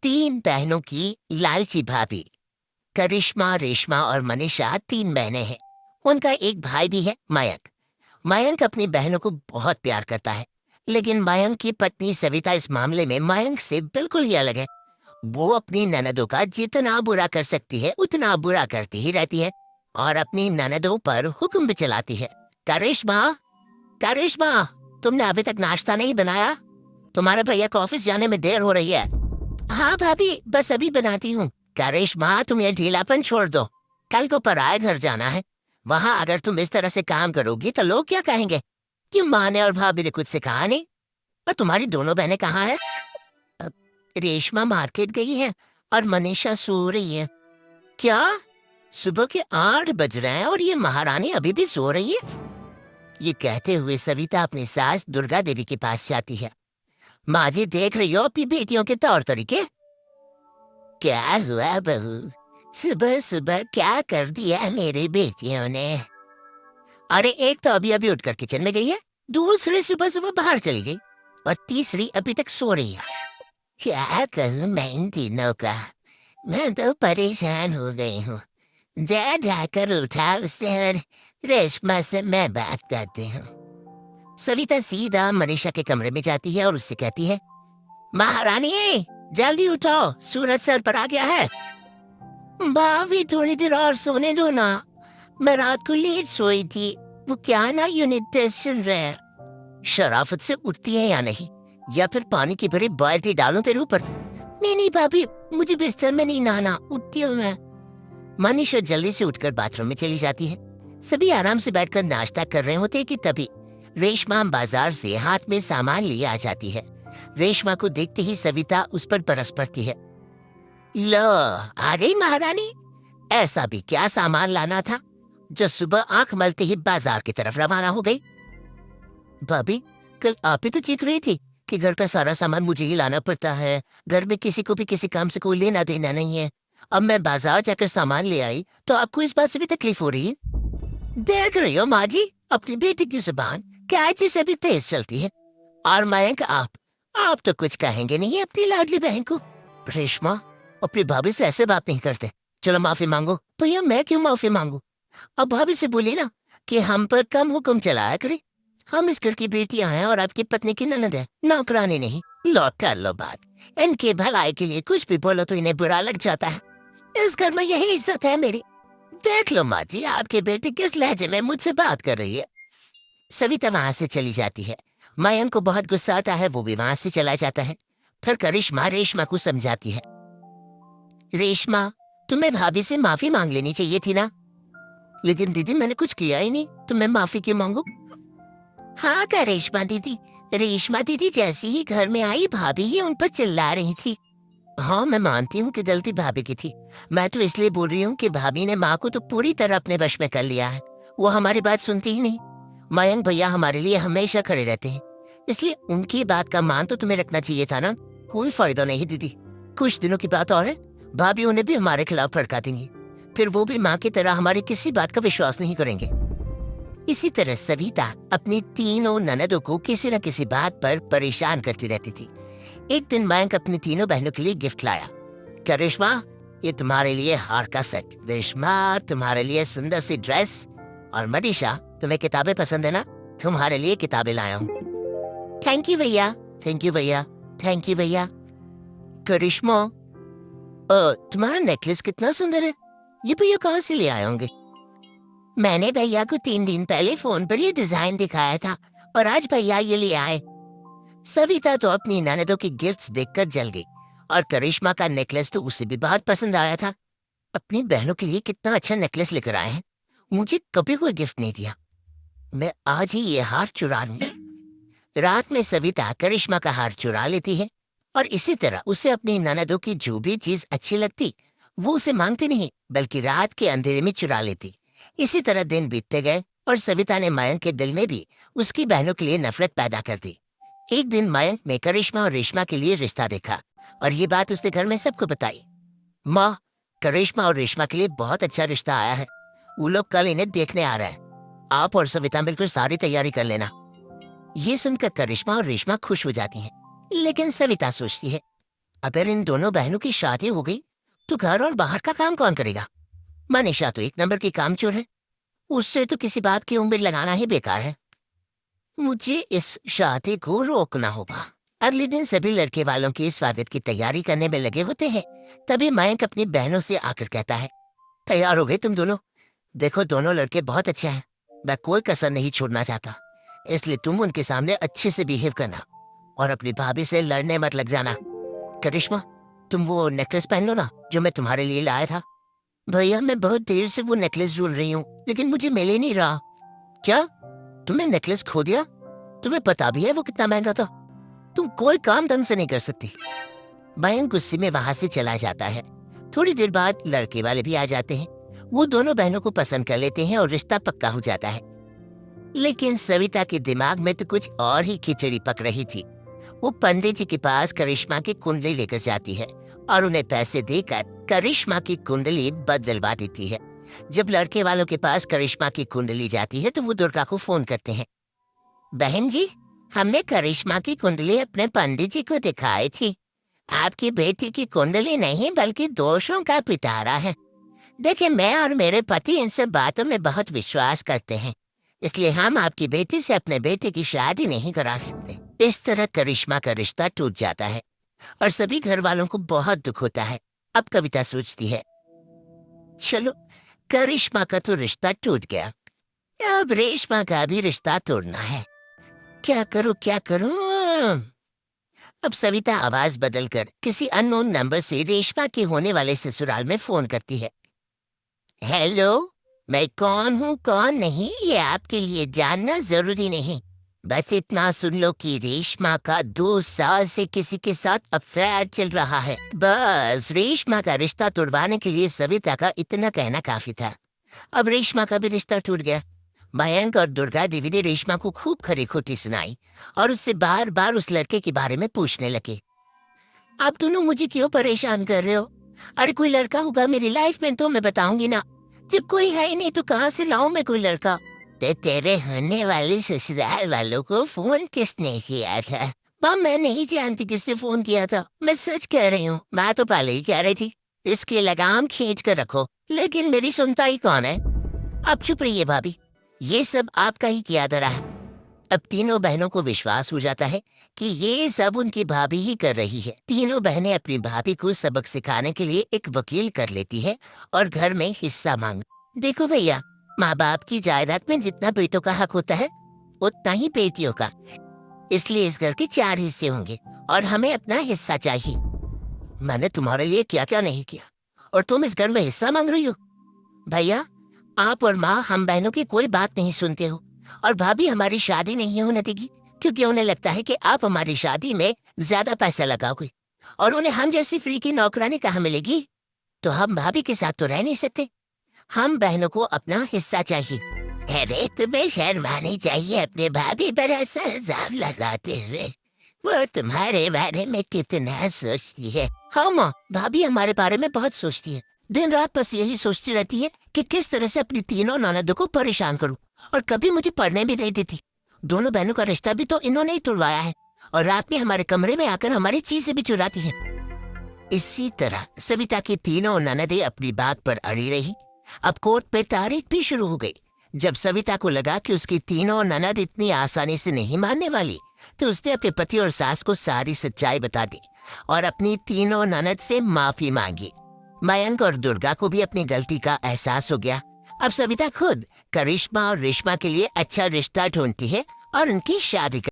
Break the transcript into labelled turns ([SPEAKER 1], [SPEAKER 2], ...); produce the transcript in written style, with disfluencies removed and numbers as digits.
[SPEAKER 1] तीन बहनों की लालची भाभी। करिश्मा, रेशमा और मनीषा तीन बहनें हैं। उनका एक भाई भी है, मयंक। मयंक अपनी बहनों को बहुत प्यार करता है, लेकिन मयंक की पत्नी सविता इस मामले में मयंक से बिल्कुल ही अलग है। वो अपनी ननदों का जितना बुरा कर सकती है उतना बुरा करती ही रहती है और अपनी ननदों पर हुक्म भी चलाती है। करिश्मा, करिश्मा, तुमने अभी तक नाश्ता नहीं बनाया? तुम्हारे भैया को ऑफिस जाने में देर हो रही है। हाँ भाभी, बस अभी बनाती हूँ। करिश्मा, तुम ये ढीलापन छोड़ दो। कल को पराए घर जाना है। वहाँ अगर तुम इस तरह से काम करोगी तो लोग क्या कहेंगे? कि माँ ने और भाभी ने कुछ सिखाया नहीं। और तुम्हारी दोनों बहनें कहाँ हैं? अब रेशमा मार्केट गई है और मनीषा सो रही है। क्या? सुबह के 8 बज रहे हैं और ये महारानी अभी भी सो रही है? ये कहते हुए सविता अपनी सास दुर्गा देवी के पास जाती है। माँ जी, देख रही हो अपनी बेटियों के तौर तरीके? क्या हुआ बहू? सुबह सुबह क्या कर दिया मेरी बेटियों ने? अरे, एक तो अभी अभी उठकर किचन में गई है, दूसरी सुबह सुबह बाहर चली गई और तीसरी अभी तक सो रही है। क्या करूं मैं इन तीनों का? मैं तो परेशान हो गई हूँ। जा जाकर उठा उससे और रेशमा से मैं बात करती हूँ। सविता सीधा मनीषा के कमरे में जाती है और उससे कहती है, महारानी, जल्दी उठो, सूरज सर पर आ गया है। भाभी, थोड़ी देर और सोने दो ना। मैं रात को लेट सोई थी। वो क्या ना, यूनिट टेस्ट चल रहे हैं। शराफत से उठती है या नहीं, या फिर पानी की भरी बाल्टी डालूं तेरे ऊपर? नहीं नहीं भाभी, मुझे बिस्तर में नहीं नहाना, उठती हूँ मैं। मनीषा जल्दी से उठकर बाथरूम में चली जाती है। सभी आराम से बैठकर नाश्ता कर रहे होते कि तभी रेशमा बाजार से हाथ में सामान लिए आ जाती है। रेशमा को देखते ही सविता उस पर बरस पड़ती है। लो, आ गई महारानी। ऐसा भी क्या सामान लाना था जो सुबह आंख मलते ही बाजार की तरफ रवाना हो गई? भाभी, कल आप ही तो चीख रही थी कि घर का सारा सामान मुझे ही लाना पड़ता है, घर में किसी को भी किसी काम से कोई लेना देना नहीं है। अब मैं बाजार जाकर सामान ले आई तो आपको इस बात से भी तकलीफ हो रही है? देख रही हो माँ जी, अपनी बेटी की जुबान कैची से भी तेज चलती है। और मयंक, आप तो कुछ कहेंगे नहीं अपनी लाडली बहन को। रेशमा, अपनी भाभी से ऐसे बात नहीं करते। चलो माफी मांगो। भैया, मैं क्यों माफी मांगू? अब भाभी से बोली ना कि हम पर कम हुक्म चलाया करे। हम इस घर की बेटियां हैं और आपकी पत्नी की ननद है, नौकरानी नहीं। लो, कर लो बात। इनके भलाई के लिए कुछ भी बोलो तो इन्हें बुरा लग जाता है। इस घर में यही इज्जत है मेरी। देख लो माँ जी, आपकी बेटी किस लहजे में मुझसे बात कर रही है। सविता वहां से चली जाती है। मयंक को बहुत गुस्सा आता है, वो भी वहां से चला जाता है। फिर करिश्मा रेशमा को समझाती है, रेशमा, तुम्हें भाभी से माफी मांग लेनी चाहिए थी ना। लेकिन दीदी, मैंने कुछ किया ही नहीं तो मैं माफी क्यों मांगू? हाँ का रेशमा दीदी, रेशमा दीदी जैसी ही घर में आई, भाभी ही उन पर चिल्ला रही थी। हाँ, मैं मानती हूँ कि गलती भाभी की थी। मैं तो इसलिए बोल रही हूँ कि भाभी ने माँ को तो पूरी तरह अपने वश में कर लिया है। वो हमारी बात सुनती ही नहीं। मयंक भैया हमारे लिए हमेशा खड़े रहते हैं, इसलिए उनकी बात का मान तो तुम्हें रखना चाहिए था ना। कोई फायदा नहीं दीदी। कुछ दिनों की बात और है, भाभी उन्हें भी हमारे खिलाफ भड़का देंगी। फिर वो भी माँ की तरह हमारी किसी बात का विश्वास नहीं करेंगे। इसी तरह सविता अपनी तीनों ननदों को किसी न किसी बात पर परेशान करती रहती थी। एक दिन मयंक अपनी तीनों बहनों के लिए गिफ्ट लाया। क्या रेशमा, ये तुम्हारे लिए हार का सेट। रेशमा, तुम्हारे लिए सुंदर सी ड्रेस। और मनीषा, तुम्हें किताबें पसंद है ना, तुम्हारे लिए किताबें लाया हूँ। थैंक यू भैया, थैंक यू भैया, थैंक यू भैया। करिश्मा, तुम्हारा नेकलेस कितना सुंदर है। ये भैया कहाँ से ले आए होंगे? मैंने भैया को 3 दिन पहले फोन पर ये डिजाइन दिखाया था और आज भैया ये ले आए। सविता तो अपनी ननदों की गिफ्ट्स देखकर जल गई और करिश्मा का नेकलेस तो उसे भी बहुत पसंद आया था। अपनी बहनों के लिए कितना अच्छा नेकलेस लेकर आए हैं। मुझे कभी कोई गिफ्ट नहीं दिया। मैं आज ही ये हार चुरा लूंगी। रात में सविता करिश्मा का हार चुरा लेती है और इसी तरह उसे अपनी ननदों की जो भी चीज अच्छी लगती वो उसे मांगती नहीं, बल्कि रात के अंधेरे में चुरा लेती। इसी तरह दिन बीतते गए और सविता ने मयंक के दिल में भी उसकी बहनों के लिए नफरत पैदा कर दी। एक दिन मयंक ने करिश्मा और रेशमा के लिए रिश्ता देखा और ये बात उसने घर में सबको बताई। माँ, करिश्मा और रेशमा के लिए बहुत अच्छा रिश्ता आया है। वो लोग कल इन्हें देखने आ रहे हैं। आप और सविता मिलकर सारी तैयारी कर लेना। ये सुनकर करिश्मा और रेशमा खुश हो जाती हैं, लेकिन सविता सोचती है, अगर इन दोनों बहनों की शादी हो गई तो घर और बाहर का काम कौन करेगा? मनीषा तो एक नंबर की कामचोर है, उससे तो किसी बात की उम्मीद लगाना ही बेकार है। मुझे इस शादी को रोकना होगा। अगले दिन सभी लड़के वालों की स्वागत की तैयारी करने में लगे होते हैं। तभी मयंक अपनी बहनों से आकर कहता है, तैयार हो गए तुम दोनों? देखो दोनों लड़के बहुत अच्छे हैं, मैं कोई कसर नहीं छोड़ना चाहता, इसलिए तुम उनके सामने अच्छे से बिहेव करना और अपनी भाभी से लड़ने मत लग जाना। करिश्मा, तुम वो नेकलेस पहन लो ना जो मैं तुम्हारे लिए लाया था। भैया मैं बहुत देर से वो नेकलेस ढूंढ रही हूँ लेकिन मुझे मिल ही नहीं रहा। क्या तुमने नेकलेस खो दिया? तुम्हें पता भी है वो कितना महंगा था? तुम कोई काम ढंग से नहीं कर सकती। मयंक गुस्से में वहां से चला जाता है। थोड़ी देर बाद लड़के वाले भी आ जाते हैं। वो दोनों बहनों को पसंद कर लेते हैं और रिश्ता पक्का हो जाता है। लेकिन सविता के दिमाग में तो कुछ और ही खिचड़ी पक रही थी। वो पंडित जी के पास करिश्मा की कुंडली लेकर जाती है और उन्हें पैसे देकर करिश्मा की कुंडली बदलवा देती है। जब लड़के वालों के पास करिश्मा की कुंडली जाती है तो वो दुर्गा को फोन करते हैं। बहन जी, हमने करिश्मा की कुंडली अपने पंडित जी को दिखाई थी। आपकी बेटी की कुंडली नहीं बल्कि दोषों का पिटारा है। देखिए मैं और मेरे पति इन सब बातों में बहुत विश्वास करते हैं, इसलिए हम आपकी बेटी से अपने बेटे की शादी नहीं करा सकते। इस तरह करिश्मा का रिश्ता टूट जाता है और सभी घर वालों को बहुत दुख होता है। अब कविता सोचती है, चलो करिश्मा का तो रिश्ता टूट गया, अब रेशमा का भी रिश्ता तोड़ना है। क्या करूं क्या करूं? अब सविता आवाज बदलकर किसी अननोन नंबर से रेशमा के होने वाले ससुराल में फोन करती है। हेलो, मैं कौन हूँ कौन नहीं ये आपके लिए जानना जरूरी नहीं, बस इतना सुन लो कि रेशमा का 2 साल से किसी के साथ अफेयर चल रहा है। बस रेशमा का रिश्ता तोड़वाने के लिए सविता का इतना कहना काफी था। अब रेशमा का भी रिश्ता टूट गया। मयंक और दुर्गा देवी ने रेशमा को खूब खरी खोटी सुनाई और उससे बार बार उस लड़के के बारे में पूछने लगे। आप दोनों मुझे क्यों परेशान कर रहे हो? अरे कोई लड़का होगा मेरी लाइफ में तो मैं बताऊंगी ना, जब कोई है ही नहीं तो कहाँ से लाऊं मैं कोई लड़का? तेरे होने वाले ससुराल वालों को फोन किसने किया था? माँ मैं नहीं जानती किसने फोन किया था, मैं सच कह रही हूँ। मैं तो पहले ही कह रही थी इसकी लगाम खींच कर रखो, लेकिन मेरी सुनता ही कौन है। अब चुप रहिए भाभी, ये सब आपका ही किया धरा है। अब तीनों बहनों को विश्वास हो जाता है कि ये सब उनकी भाभी ही कर रही है। तीनों बहनें अपनी भाभी को सबक सिखाने के लिए एक वकील कर लेती है और घर में हिस्सा मांग। देखो भैया, माँ बाप की जायदाद में जितना बेटों का हक होता है उतना ही बेटियों का, इसलिए इस घर के 4 हिस्से होंगे और हमें अपना हिस्सा चाहिए। मैंने तुम्हारे लिए क्या क्या नहीं किया और तुम इस घर में हिस्सा मांग रही हो? भैया आप और माँ हम बहनों की कोई बात नहीं सुनते हो और भाभी हमारी शादी नहीं होने देगी क्योंकि उन्हें लगता है कि आप हमारी शादी में ज्यादा पैसा लगाओगे और उन्हें हम जैसी फ्री की नौकरानी कहाँ मिलेगी। तो हम भाभी के साथ तो रह नहीं सकते, हम बहनों को अपना हिस्सा चाहिए। अरे तुम्हें शर्म आनी चाहिए अपने भाभी पर ऐसा इल्जाम लगाते हुए। वो तुम्हारे बारे में कितना सोचती है। हाँ माँ, भाभी हमारे बारे में बहुत सोचती है, दिन रात बस यही सोचती रहती है कि किस तरह से अपनी तीनों ननदों को परेशान करूं और कभी मुझे पढ़ने भी नहीं देती। दोनों बहनों का रिश्ता भी तो इन्होंने ही तोड़वाया है और रात में हमारे कमरे में आकर हमारी चीजें भी चुराती हैं। इसी तरह सविता की तीनों ननदें अपनी बात पर अड़ी रही। अब कोर्ट पे तारीख भी शुरू हो गई। जब सविता को लगा कि उसकी तीनों ननद इतनी आसानी से नहीं मानने वाली, तो उसने अपने पति और सास को सारी सच्चाई बता दी और अपनी तीनों ननद से माफी मांगी। मयंक और दुर्गा को भी अपनी गलती का एहसास हो गया। अब सविता खुद करिश्मा और रेशमा के लिए अच्छा रिश्ता ढूंढती है और उनकी शादी